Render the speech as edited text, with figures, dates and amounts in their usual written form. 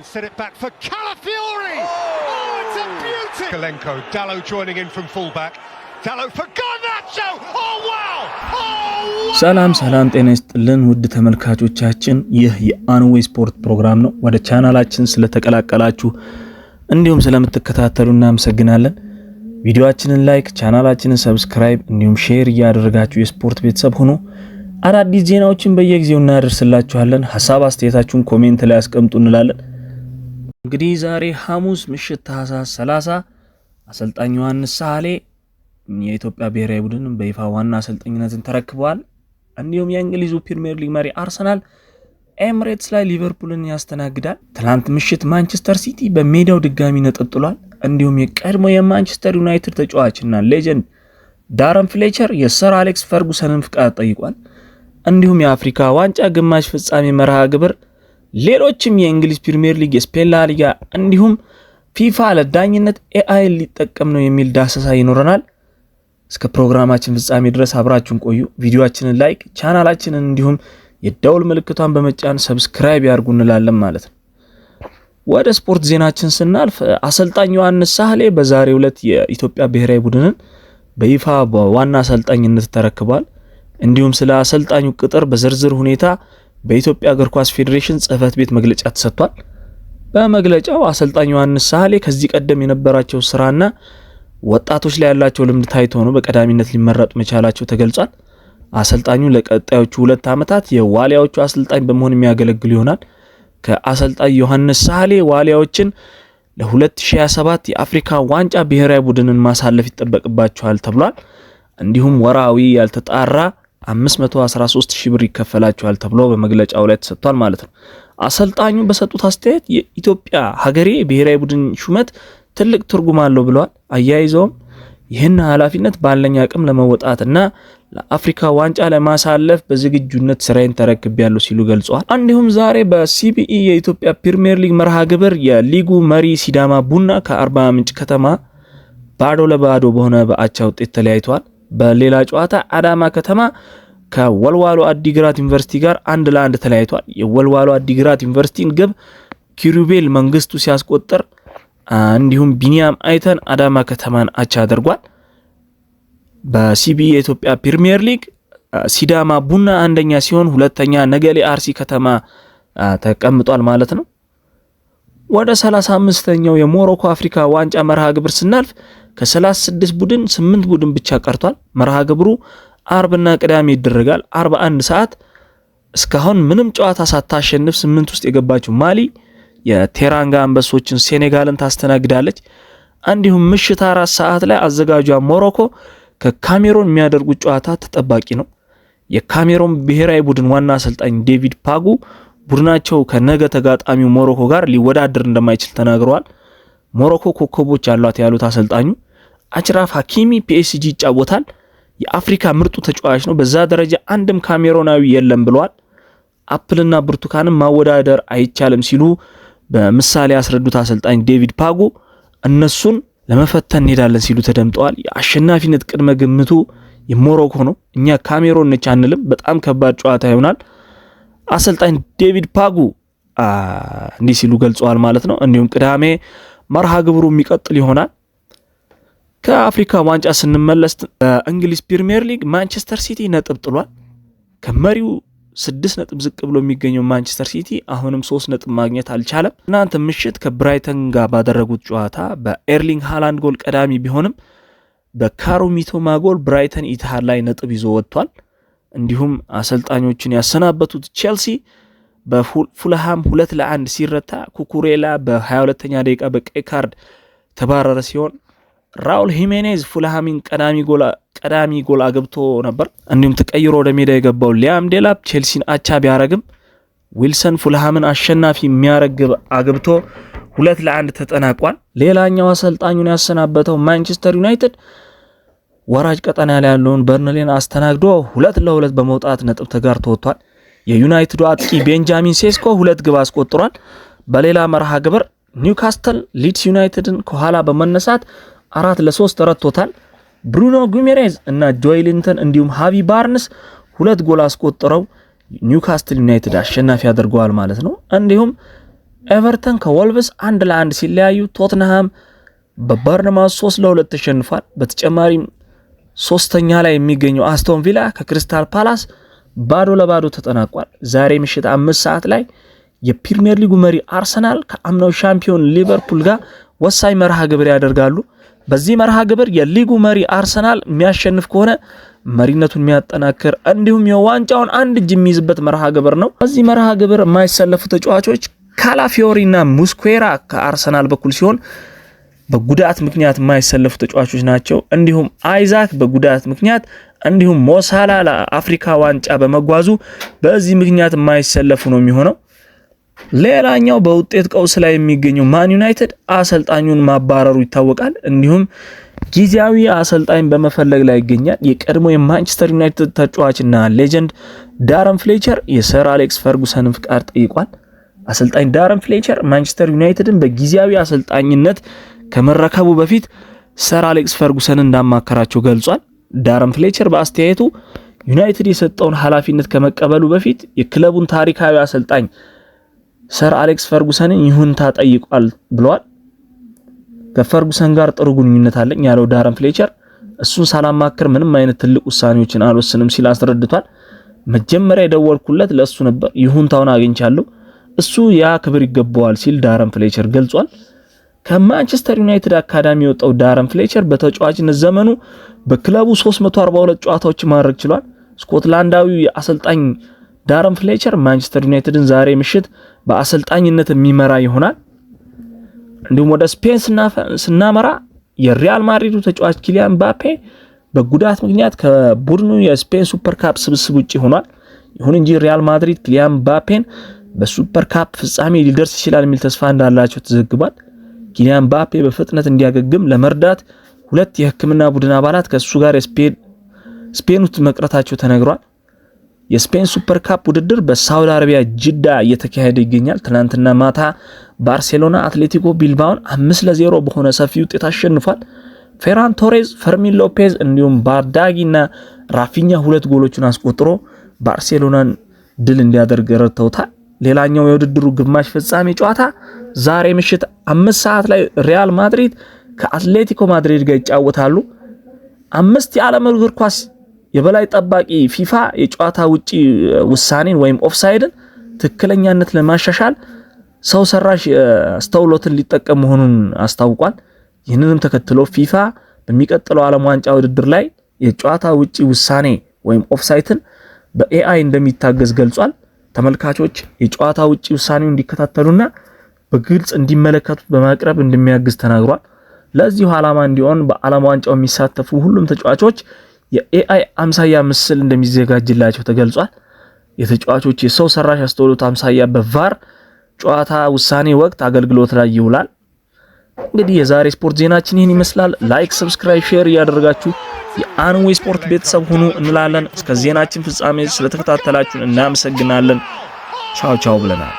Set it back for Calafiori. Oh, it's a beauty. Kalenko, Dalot joining in from fullback. Dalot for Garnacho. Oh wow! Oh wow! ሰላም ጤና ይስጥልን ውድ ተመልካቾቻችን፣ ይህ የአንዌይ ስፖርት ፕሮግራም ነው። ወደ ቻናላችን ስለተቀላቀላችሁ እንዲሁም ስለምትከታተሉ እናመሰግናለን። ቪዲዮአችንን ላይክ፣ ቻናላችንን ሰብስክራይብ እንዲሁም ሼር እያደረጋችሁ የስፖርት ቤተሰብ ሁኑ። አዳዲስ ዜናዎችን በየጊዜው እናደርስላችኋለን። ሐሳብ አስተያየታችሁን ኮሜንት ላይ አስቀምጡ እንላለን። እንግዲህ ዛሬ ሐሙስ ምሽት ታህሳስ 30 አሰልጣኝ ዮሐንስ ሳህሌ የኢትዮጵያ ብሔራዊ ቡድን በይፋ ዋና አሰልጣኝነትን ተረክበዋል። እንዲሁም የእንግሊዙ ፕሪሚየር ሊግ መሪ አርሰናል ኤምሬትስ ላይ ሊቨርፑልን ያስተናግዳል። ትላንት ምሽት ማንቸስተር ሲቲ በሜዳው ድጋሚ ነጥብ ጥሏል። እንዲሁም የቀድሞ የማንቸስተር ዩናይትድ ተጫዋችና ሌጀንድ ዳረን ፍሌቸር የሰር አሌክስ ፈርጉሰንን ፍቃድ ጠይቋል። እንዲሁም የአፍሪካ ዋንጫ ግማሽ ፍጻሜ መርሃ ግብር፣ ሌሎችም የእንግሊዝ ፕሪሚየር ሊግ፣ የስፔን ላ ሊጋ እንዲሁም ፊፋ ለዳኝነት ኤአይ ሊጠቀም ነው የሚል ዳሰሳ ይኖረናል። እስከ ፕሮግራማችን ፍጻሜ ድረስ አብራችሁን ቆዩ። ቪዲዮአችንን ላይክ፣ ቻናላችንን እንዲሁም የደውል ምልክቷን በመጫን ሰብስክራይብ ያርጉ እንላለን ማለት ነው። ወደ ስፖርት ዜናችን ስናልፍ አሰልጣኝ ዮሐንስ ሳህሌ በዛሬው ዕለት የኢትዮጵያ ብሔራዊ ቡድንን በይፋ በዋና አሰልጣኝነት ተረክቧል። እንዲሁም ስለ አሰልጣኙ ቅጥር በዝርዝር ሁኔታ በኢትዮጵያ እግር ኳስ ፌዴሬሽን ጽህፈት ቤት መግለጫ ተሰጥቷል። በመግለጫው አሰልጣኝ ዮሐንስ ሳህሌ ከዚህ ቀደም የነበራቸው ስራና ወጣቶች ላይ ያላቸው ልምድ ታይቶ ነው በቀዳሚነት ሊመረጡ መቻላቸው ተገልጿል። አሰልጣኙ ለቀጣዮቹ 2 ዓመታት የዋሊያዎቹ አሰልጣኝ በመሆን የሚያገለግሉ ይሆናል። ከአሰልጣኝ ዮሐንስ ሳህሌ ዋሊያዎችን ለ2027 የአፍሪካ ዋንጫ ብሔራዊ ቡድንን ማሳለፍ ይጠበቅባቸዋል ተብሏል። እንዲሁም ወራዊ ያልተጣራ 513,000 ብር ይከፈላቸዋል ተብሎ በመግለጫው ላይ ተሰጥቷል ማለት ነው። አሰልጣኙ በሰጡት አስተያየት የኢትዮጵያ ሀገሬ ብሔራዊ ቡድን ሹመት ትልቅ ትርጉም አለው ብለዋል። አያይዘውም ይህን ኃላፊነት ባለኝ አቅም ለመወጣትና ለአፍሪካ ዋንጫ ለማሳለፍ በዝግጁነት ስራዬን ተረክቤያለሁ ሲሉ ገልጸዋል። እንዲሁም ዛሬ በሲቢኢ የኢትዮጵያ ፕሪሚየር ሊግ መርሃ ግብር የሊጉ መሪ ሲዳማ ቡና ከአርባ ምንጭ ከተማ ባዶ ለባዶ በሆነ በአቻ ውጤት ተለያይተዋል። በሌላ ጨዋታ አዳማ ከተማ ከወልዋሎ አዲግራት ዩኒቨርሲቲ ጋር 1-1 ተለያይቷል። የወልዋሎ አዲግራት ዩኒቨርሲቲን ግብ ኪሩቤል መንግስቱ ሲያስቆጥር እንዲሁም ቢኒያም አይተን አዳማ ከተማን አቻ አድርጓል። በሲቢኢ የኢትዮጵያ ፕሪሚየር ሊግ ሲዳማ ቡና አንደኛ ሲሆን ሁለተኛ ነገሌ አርሲ ከተማ ተቀምጧል ማለት ነው። ወደ 35ኛው የሞሮኮ አፍሪካ ዋንጫ መርሃ ግብር ስናልፍ ከ36 ቡድን 8 ቡድን ብቻ ቀርቷል። መርሃ ግብሩ አርብና ቅዳሜ ይደረጋል። 41 ሰዓት እስካሁን ምንም ጨዋታ ሳታሸንፍ 8 ውስጥ የገባችው ማሊ የቴራንጋ አንበሶችን ሴኔጋልን ታስተናግዳለች። እንዲሁም ምሽት 4 ሰዓት ላይ አዘጋጇ ሞሮኮ ከካሜሮን የሚያደርጉት ጨዋታ ተጠባቂ ነው። የካሜሮን ብሔራዊ ቡድን ዋና አሰልጣኝ ዴቪድ ፓጉ ቡድናቸው ከነገ ተጋጣሚው ሞሮኮ ጋር ሊወዳደር እንደማይችል ተናግረዋል። ሞሮኮ ኮከቦች ያሏት ያሉት አሰልጣኙ አችራፍ ሐኪሚ ፒኤስጂ ይጫወታል፣ የአፍሪካ ምርጡ ተጫዋች ነው፣ በዛ ደረጃ አንድም ካሜሮናዊ የለም ብለዋል። አፕልና ብርቱካንም ማወዳደር አይቻልም ሲሉ በምሳሌ ያስረዱት አሰልጣኝ ዴቪድ ፓጉ እነሱን ለመፈተን እንሄዳለን ሲሉ ተደምጠዋል። የአሸናፊነት ቅድመ ግምቱ የሞሮኮ ነው፣ እኛ ካሜሮን ነች አንልም፣ በጣም ከባድ ጨዋታ ይሆናል አሰልጣኝ ዴቪድ ፓጉ እንዲህ ሲሉ ገልጸዋል ማለት ነው። እንዲሁም ቅዳሜ መርሃ ግብሩ የሚቀጥል ይሆናል። ከአፍሪካ ዋንጫ ስንመለስ በእንግሊዝ ፕሪሚየር ሊግ ማንቸስተር ሲቲ ነጥብ ጥሏል። ከመሪው 6 ነጥብ ዝቅ ብሎ የሚገኘው ማንቸስተር ሲቲ አሁንም 3 ነጥብ ማግኘት አልቻለም። ትናንት ምሽት ከብራይተን ጋር ባደረጉት ጨዋታ በኤርሊንግ ሃላንድ ጎል ቀዳሚ ቢሆንም በካሮ ሚቶማ ጎል ብራይተን ኢትሃድ ላይ ነጥብ ይዞ ወጥቷል። እንዲሁም አሰልጣኞችን ያሰናበቱት ቼልሲ በፉልሃም 2-1 ሲረታ ኩኩሬላ በ22ኛ ደቂቃ በቀይ ካርድ ተባረረ ሲሆን ራውል ሂሜኔዝ ፉልሃሚን ቀዳሚ ጎል አግብቶ ነበር። እንዲሁም ተቀይሮ ወደ ሜዳ የገባው ሊያም ዴላፕ ቼልሲን አቻ ቢያረግም ዊልሰን ፉልሃምን አሸናፊ የሚያረግብ አግብቶ 2-1 ተጠናቋል። ሌላኛው አሰልጣኙን ያሰናበተው ማንቸስተር ዩናይትድ ወራጅ ቀጠና ላይ ያለውን በርንሌን አስተናግዶ 2-2 በመውጣት ነጥብ ተጋርቶ ወጥቷል። የዩናይትዱ አጥቂ ቤንጃሚን ሴስኮ 2 ግብ አስቆጥሯል። በሌላ መርሃ ግብር ኒውካስትል ሊድስ ዩናይትድን ከኋላ በመነሳት 4-3 ረቶታል። ብሩኖ ጉሜሬዝ እና ጆይሊንተን እንዲሁም ሃቪ ባርንስ 2 ጎል አስቆጥረው ኒውካስትል ዩናይትድ አሸናፊ አድርገዋል ማለት ነው። እንዲሁም ኤቨርተን ከወልቭስ 1-1 ሲለያዩ ቶትንሃም በበርንማውዝ 3-2 ተሸንፏል። በተጨማሪም ሶስተኛ ላይ የሚገኘው አስቶን ቪላ ከክሪስታል ፓላስ 0-0 ተጠናቋል። ዛሬ ምሽት 5 ሰዓት ላይ የፕሪሚየር ሊጉ መሪ አርሰናል ከአምናው ሻምፒዮን ሊቨርፑል ጋር ወሳኝ መርሃ ግብር ያደርጋሉ። በዚህ መርሃ ግብር የሊጉ መሪ አርሰናል የሚያሸንፍ ከሆነ መሪነቱን የሚያጠናክር እንዲሁም የዋንጫውን አንድ እጅ የሚይዝበት መርሃ ግብር ነው። በዚህ መርሃ ግብር የማይሰለፉ ተጫዋቾች ካላፊዮሪና ሙስኩዌራ ከአርሰናል በኩል ሲሆን በጉዳት ምክንያት የማይሰለፉ ተጫዋቾች ናቸው። እንዲሁም አይዛክ በጉዳት ምክንያት እንዲሁም ሞሳላ ለአፍሪካ ዋንጫ በመጓዙ በዚህ ምክንያት የማይሰለፉ ነው የሚሆነው። ሌላኛው በውጤት ቀውስ ላይ የሚገኘው ማን ዩናይትድ አሰልጣኙን ማባረሩ ይታወቃል። እንዲሁም ጊዜያዊ አሰልጣኝ በመፈለግ ላይ ይገኛል። የቀድሞ የማንቸስተር ዩናይትድ ተጫዋችና ሌጀንድ ዳረን ፍሌቸር የሰር አሌክስ ፈርጉሰንን ፍቃድ ጠይቋል። አሰልጣኝ ዳረን ፍሌቸር ማንቸስተር ዩናይትድን በጊዜያዊ አሰልጣኝነት ከመረከቡ በፊት ሰር አሌክስ ፈርጉሰንን እንዳማከራቸው ገልጿል። ዳረን ፍሌቸር በአስተያየቱ ዩናይትድ የሰጠውን ኃላፊነት ከመቀበሉ በፊት የክለቡን ታሪካዊ አሰልጣኝ ሰር አሌክስ ፈርጉሰንን ይሁንታ ጠይቋል ብለዋል። ከፈርጉሰን ጋር ጥሩ ግንኙነት አለኝ ያለው ዳረን ፍሌቸር እሱን ሳላማክር ምንም አይነት ትልቅ ውሳኔዎችን አልወስንም ሲል አስረድቷል። መጀመሪያ የደወልኩለት ለእሱ ነበር፣ ይሁንታውን አግኝቻለሁ፣ እሱ ያ ክብር ይገባዋል ሲል ዳረን ፍሌቸር ገልጿል። ከማንቸስተር ዩናይትድ አካዳሚ የወጣው ዳረን ፍሌቸር በተጫዋችነት ዘመኑ በክለቡ 342 ጨዋታዎችን ማድረግ ችሏል። ስኮትላንዳዊው የአሰልጣኝ ዳረን ፍሌቸር ማንቸስተር ዩናይትድን ዛሬ ምሽት በአሰልጣኝነት የሚመራ ይሆናል። እንዲሁም ወደ ስፔን ስናመራ የሪያል ማድሪዱ ተጫዋች ኪሊያን ምባፔ በጉዳት ምክንያት ከቡድኑ የስፔን ሱፐር ካፕ ስብስብ ውጪ ሆኗል። ይሁን እንጂ ሪያል ማድሪድ ኪሊያን ምባፔን በሱፐር ካፕ ፍጻሜ ሊደርስ ይችላል የሚል ተስፋ እንዳላቸው ተዘግቧል። ኪሊያን ምባፔ በፍጥነት እንዲያገግም ለመርዳት 2 የሕክምና ቡድን አባላት ከሱ ጋር ስፔን ውስጥ መቅረታቸው ተነግሯል። የስፔን ሱፐር ካፕ ውድድር በሳውዲ አረቢያ ጅዳ እየተካሄደ ይገኛል። ትናንትና ማታ ባርሴሎና አትሌቲኮ ቢልባውን 5-0 በሆነ ሰፊ ውጤት አሸንፏል። ፌራን ቶሬዝ፣ ፈርሚን ሎፔዝ እንዲሁም ባርዳጊና ራፊኛ 2 ጎሎችን አስቆጥሮ ባርሴሎናን ድል እንዲያደርግ ረድተውታል። ሌላኛው የውድድሩ ግማሽ ፍጻሜ ጨዋታ ዛሬ ምሽት 5 ሰዓት ላይ ሪያል ማድሪድ ከአትሌቲኮ ማድሪድ ጋር ይጫወታሉ። 5 የዓለም እግር ኳስ የበላይ ጠባቂ ፊፋ የጨዋታ ውጪ ውሳኔን ወይም ኦፍሳይድን ትክክለኛነት ለማሻሻል ሰው ሰራሽ አስተውሎትን ሊጠቀም መሆኑን አስታውቋል። ይህንንም ተከትሎ ፊፋ በሚቀጥለው ዓለም ዋንጫ ውድድር ላይ የጨዋታ ውጪ ውሳኔ ወይም ኦፍሳይድን በኤአይ እንደሚታገዝ ገልጿል። ተመልካቾች የጨዋታ ውጪ ውሳኔውን እንዲከታተሉና በግልጽ እንዲመለከቱት በማቅረብ እንደሚያግዝ ተናግሯል። ለዚሁ ዓላማ እንዲሆን በዓለም ዋንጫው የሚሳተፉ ሁሉም ተጫዋቾች የኤአይ አምሳያ ምስል እንደሚዘጋጅላቸው ተገልጿል። የተጫዋቾች የሰው ሰራሽ አስተውሎት አምሳያ በቫር ጨዋታ ውሳኔ ወቅት አገልግሎት ላይ ይውላል። እንግዲህ የዛሬ ስፖርት ዜናችን ይህን ይመስላል። ላይክ፣ ሰብስክራይብ፣ ሼር እያደረጋችሁ የአንዌ ስፖርት ቤተሰብ ሁኑ እንላለን። እስከ ዜናችን ፍጻሜ ስለተከታተላችሁን እናመሰግናለን። ቻው ቻው ብለናል።